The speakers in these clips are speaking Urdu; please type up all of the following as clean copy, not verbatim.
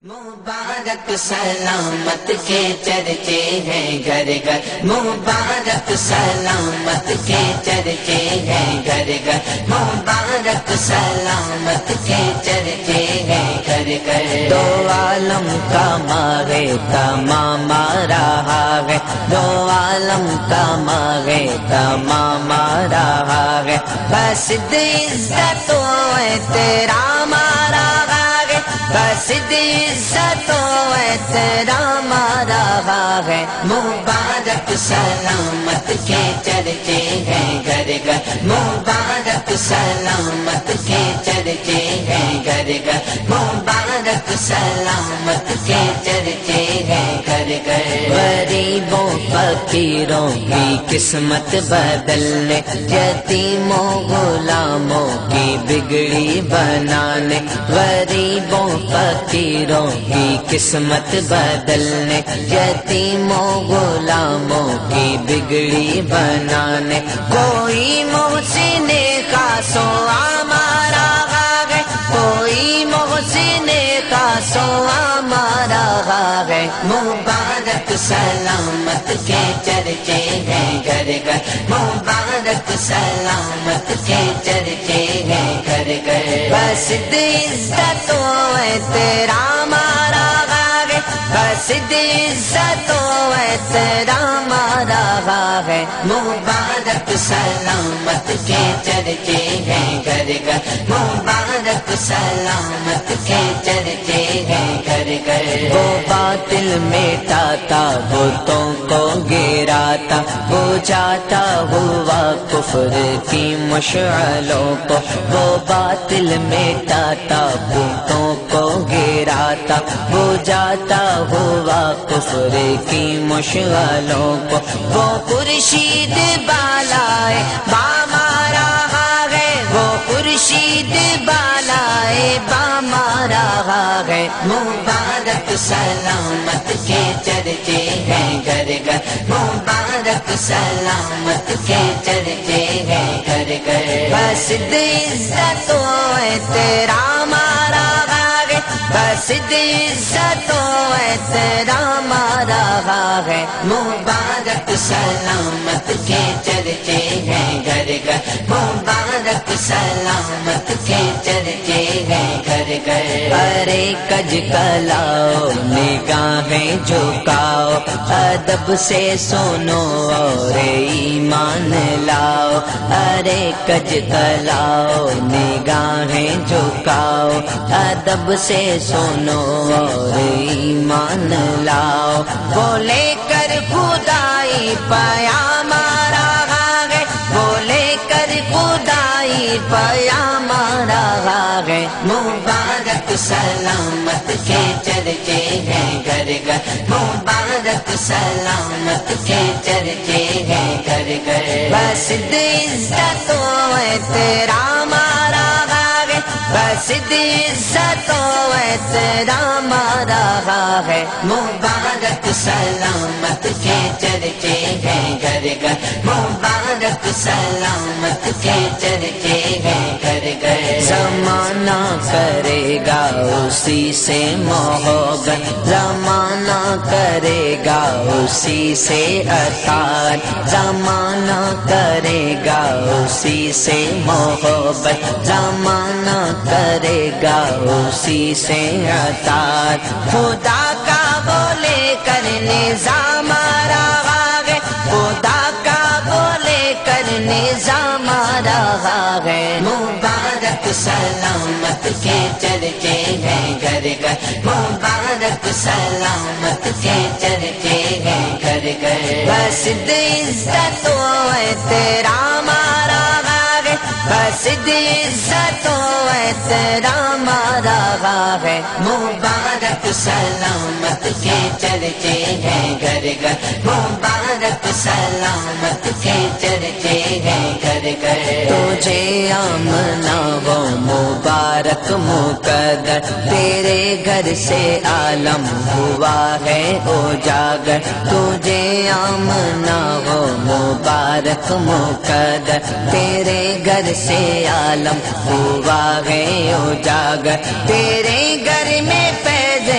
مبارک سلامت کے چرچے ہیں گھر گھر، مبارک سلامت کے چرچے ہیں گھر گھر، مبارک سلامت کے چرچے ہیں گھر گھر۔ دو عالم کا ماغے تمام رہا ہے، دو عالم کا ماغے تمام رہا ہے، بس عزت و احترام رہا ہے، بس عزت و احترام رہا ہے۔ مبارک سلامت کے چرچے ہیں گھر گھر، مبارک سلامت کے چرچے ہیں گھر گھر، مبارک سلامت کے چرچے ہیں گھر گھر۔ غریبوں فقیروں کی قسمت بدلنے، یتیموں غلاموں کی بگڑی بنانے، غریبوں فقیروں کی قسمت بدلنے، یتیموں غلاموں کی بگڑی بنانے، کوئی محسن خاص و عام رہا ہے، کوئی محسن خاص و عام رہا ہے۔ مبارک سلامت کے چرچے ہیں گھر گھر، مبارک سلامت کے چرچے ہیں گھر گھر، بس عزت و احترام رہا ہے، بس عزت و احترام رہا ہے۔ مبارک سلامت کے چرچے ہیں گھر گھر، مبارک سلامت کے چرچے ہیں گھر گھر۔ وہ باطل مٹاتا بتوں کو گراتا، بجھاتا ہوا کفر کی مشعلوں کو، وہ باطل مٹاتا بتوں کو گراتا، بجھاتا ہوا کفر کی مشعلوں کو، وہ خورشید بالائے بام رہا ہے، وہ خورشید بالائے بام رہا ہے۔ مبارک سلامت کے چرچے ہیں گھر گھر، مبارک سلامت کے چرچے ہیں گھر گھر، بس عزت و احترام رہا ہے، بس عزت و احترام رہا ہے۔ مبارک سلامت کے چرچے ہیں گھر گھر، مبارک سلامت کے چرچے ہیں گھر گھر۔ ارے کج کلاؤ نگاہیں جھکاؤ، ادب سے سنو اور ایمان لاؤ، ارے کج کلاؤ نگاہیں جھکاؤ، ادب سے سنو اور ایمان لاؤ، بولے کر خدائی پیام رہا ہے، بولے کر خدائی پیام رہا ہے۔ مبارک سلامت کے چرچے ہیں گھر گھر، مبارک سلامت کے چرچے ہیں گھر گھر، بس عزت و احترام رہا ہے، بس عزت و احترام رہا ہے۔ مبارک سلامت کے چرچے ہیں گھر گھر، مبارک سلامت کے چرچے ہیں گھر گھر۔ زمانہ کرے گا اسی سے محبت، زمانہ کرے گا اسی سے اطاعت، زمانہ کرے گا اسی سے محبت، زمانہ کرے گا اسی سے اطاعت، خدا کا بولے کر نظام رہا ہے، خدا کا بولے کر نظام رہا ہے۔ مبارک سلامت کے چرچے ہیں گھر گھر، مبارک سلامت کے چرچے ہیں گھر گھر، بس عزت و احترام رہا ہے، بس عزت و احترام رہا ہے۔ مبارک سلامت کے چرچے ہیں گھر گھر، مبارک سلامت کے چرچے ہیں گھر گھر۔ تجھے آمنا وہ مبارک مقدر، تیرے گھر سے عالم ہوا ہے اجاگر، تجھے آمنا وہ مبارک مقدر، تیرے گھر سے عالم ہوا ہے اجاگر، تیرے گھر میں فیض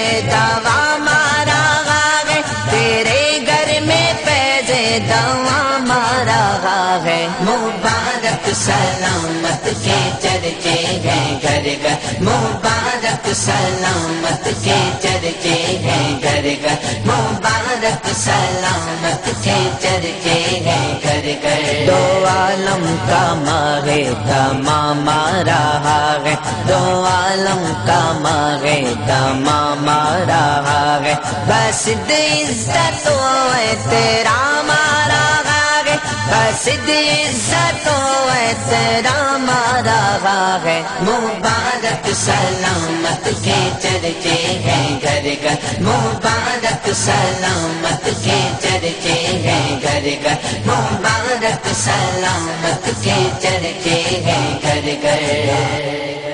گھر گھر مبارک سلامت کے چرچے ہیں گھر گھر مبارک سلامت کے چرچے ہیں گھر گھر دو عالم کا ماہ تمام رہا ہے دو عالم کا ماہ تمام رہا ہے بس عزت و احترام رہا ہے بس عزت و احترام رہا ہے مبارک سلامت کے چرچے ہیں گھر گھر مبارک سلامت کے چرچے ہیں گھر گھر مبارک سلامت کے چرچے ہیں گھر گھر